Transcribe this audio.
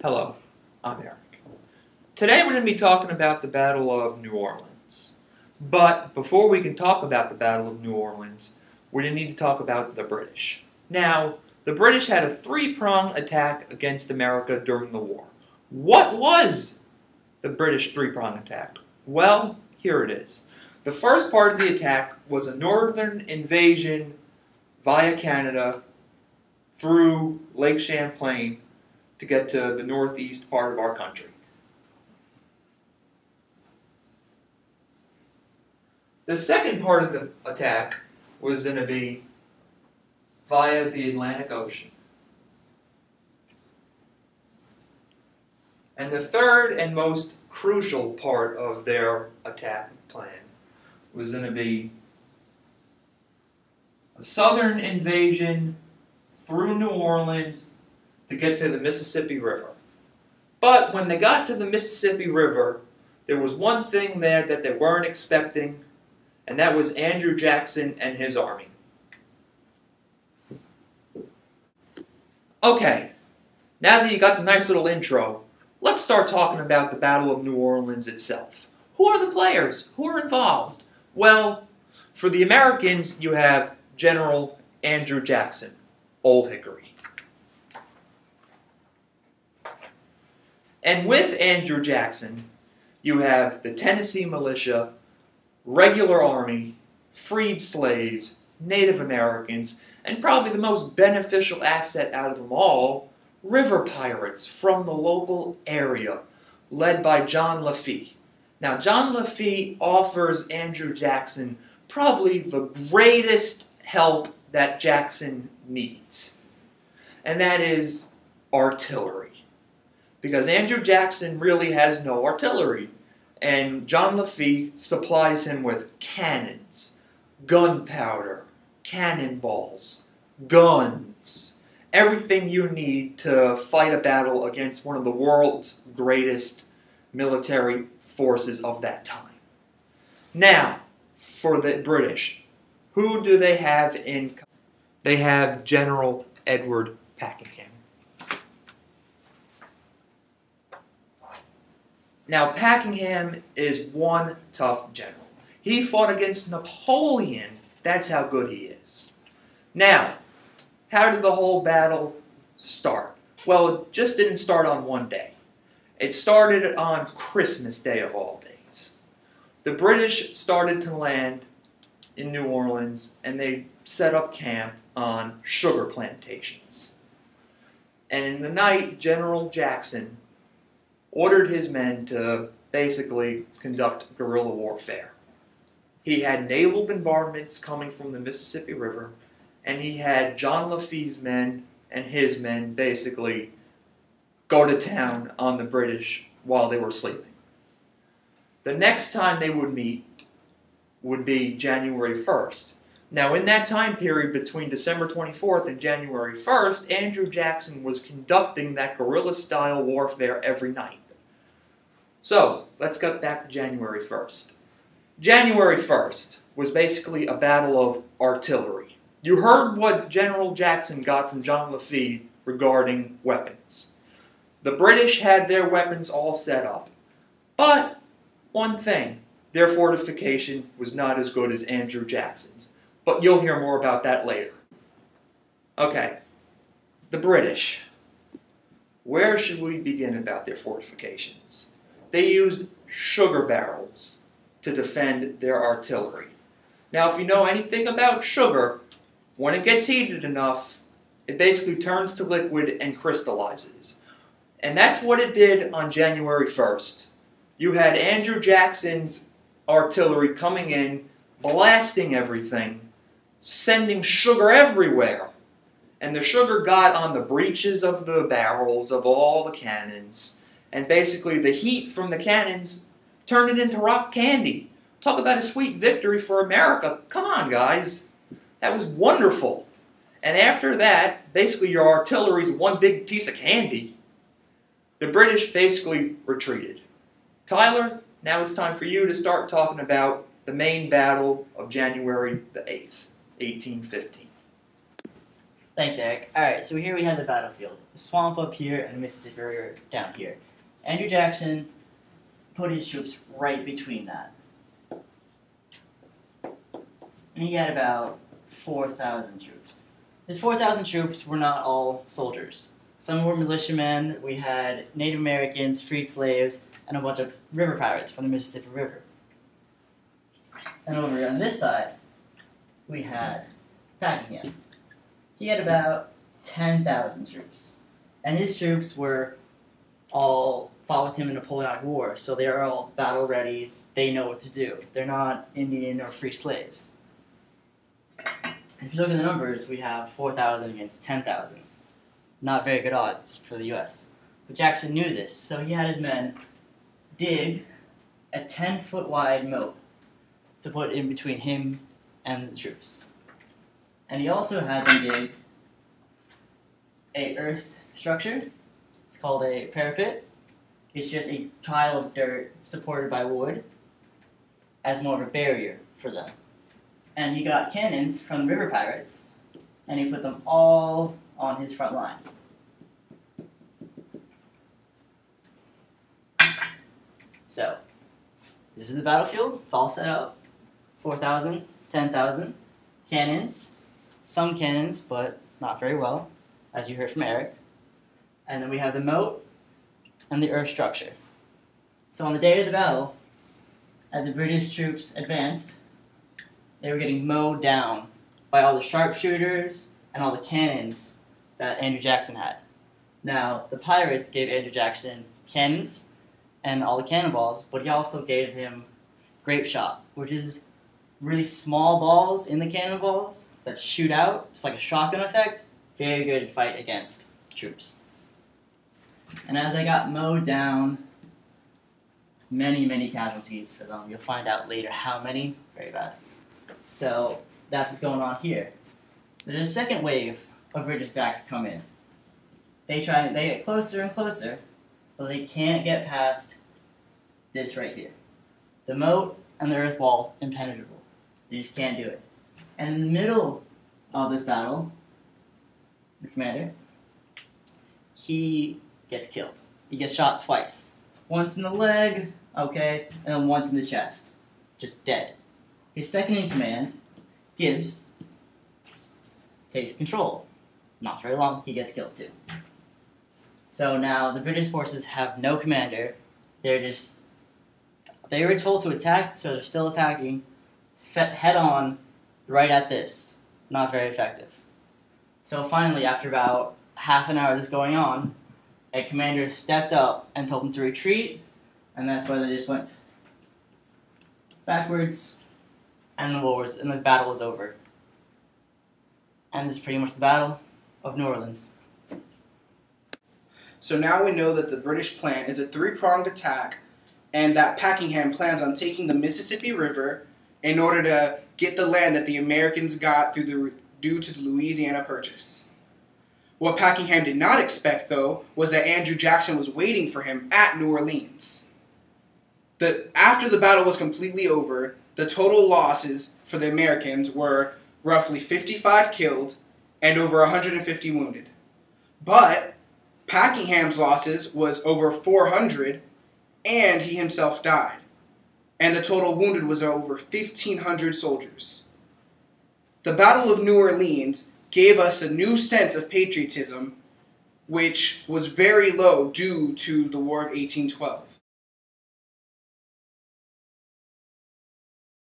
Hello, I'm Eric. Today we're going to be talking about the Battle of New Orleans. But before we can talk about the Battle of New Orleans, we're going to need to talk about the British. Now, the British had a three-pronged attack against America during the war. What was the British three-pronged attack? Well, here it is. The first part of the attack was a northern invasion via Canada through Lake Champlain to get to the northeast part of our country. The second part of the attack was going to be via the Atlantic Ocean. And the third and most crucial part of their attack plan was going to be a southern invasion through New Orleans to get to the Mississippi River. But when they got to the Mississippi River, there was one thing there that they weren't expecting, and that was Andrew Jackson and his army. Okay, now that you got the nice little intro, let's start talking about the Battle of New Orleans itself. Who are the players? Who are involved? Well, for the Americans, you have General Andrew Jackson, Old Hickory. And with Andrew Jackson, you have the Tennessee militia, regular army, freed slaves, Native Americans, and probably the most beneficial asset out of them all, river pirates from the local area, led by John Lafitte. Now, John Lafitte offers Andrew Jackson probably the greatest help that Jackson needs, and that is artillery. Because Andrew Jackson really has no artillery, and John Lafitte supplies him with cannons, gunpowder, cannonballs, guns, everything you need to fight a battle against one of the world's greatest military forces of that time. Now, for the British, who do they have in? They have General Edward Packenham. Now, Packenham is one tough general. He fought against Napoleon. That's how good he is. Now, how did the whole battle start? Well, it just didn't start on one day. It started on Christmas Day of all days. The British started to land in New Orleans, and they set up camp on sugar plantations. And in the night, General Jackson ordered his men to basically conduct guerrilla warfare. He had naval bombardments coming from the Mississippi River, and he had John Lafitte's men and his men basically go to town on the British while they were sleeping. The next time they would meet would be January 1st. Now, in that time period between December 24th and January 1st, Andrew Jackson was conducting that guerrilla-style warfare every night. So, let's get back to January 1st. January 1st was basically a battle of artillery. You heard what General Jackson got from John Lafitte regarding weapons. The British had their weapons all set up. But, one thing, their fortification was not as good as Andrew Jackson's. But you'll hear more about that later. Okay, the British. Where should we begin about their fortifications? They used sugar barrels to defend their artillery. Now, if you know anything about sugar, when it gets heated enough, it basically turns to liquid and crystallizes. And that's what it did on January 1st. You had Andrew Jackson's artillery coming in, blasting everything, sending sugar everywhere. And the sugar got on the breeches of the barrels of all the cannons. And basically the heat from the cannons turned it into rock candy. Talk about a sweet victory for America. Come on, guys. That was wonderful. And after that, basically your artillery's one big piece of candy. The British basically retreated. Tyler, now it's time for you to start talking about the main battle of January the 8th, 1815. Thanks, Eric. Alright, so here we have the battlefield. The swamp up here and the Mississippi River down here. Andrew Jackson put his troops right between that. And he had about 4,000 troops. His 4,000 troops were not all soldiers. Some were militiamen, we had Native Americans, freed slaves, and a bunch of river pirates from the Mississippi River. And over on this side, we had Packingham. He had about 10,000 troops. And his troops were all fought with him in the Napoleonic War, so they're all battle ready, they know what to do. They're not Indian or free slaves. If you look at the numbers, we have 4,000 against 10,000. Not very good odds for the U.S. But Jackson knew this, so he had his men dig a 10-foot wide moat to put in between him and the troops. And he also had them dig a earth structure. It's called a parapet. It's just a pile of dirt supported by wood as more of a barrier for them. And he got cannons from the river pirates, and he put them all on his front line. So, this is the battlefield. It's all set up. 4,000, 10,000 cannons. Some cannons, but not very well, as you heard from Eric. And then we have the moat and the earth structure. So on the day of the battle, as the British troops advanced, they were getting mowed down by all the sharpshooters and all the cannons that Andrew Jackson had. Now, the pirates gave Andrew Jackson cannons and all the cannonballs, but he also gave him grape shot, which is really small balls in the cannonballs that shoot out. It's like a shotgun effect. Very good to fight against troops. And as they got mowed down, many casualties for them. You'll find out later how many. Very bad. So that's what's going on here. There's a second wave of British attacks come in. They get closer and closer, but they can't get past this right here. The moat and the earth wall, impenetrable. They just can't do it. And in the middle of this battle, the commander, he gets killed. He gets shot twice. Once in the leg, okay, and then once in the chest. Just dead. His second in command, Gibbs, takes control. Not very long, he gets killed too. So now the British forces have no commander. They were told to attack, so they're still attacking head on right at this. Not very effective. So finally, after about half an hour of this going on, a commander stepped up and told them to retreat, and that's why they just went backwards, and the battle was over. And this is pretty much the Battle of New Orleans. So now we know that the British plan is a three-pronged attack, and that Packingham plans on taking the Mississippi River in order to get the land that the Americans got due to the Louisiana Purchase. What Packingham did not expect, though, was that Andrew Jackson was waiting for him at New Orleans. After the battle was completely over, the total losses for the Americans were roughly 55 killed and over 150 wounded. But Packingham's losses was over 400, and he himself died. And the total wounded was over 1,500 soldiers. The Battle of New Orleans gave us a new sense of patriotism, which was very low due to the War of 1812.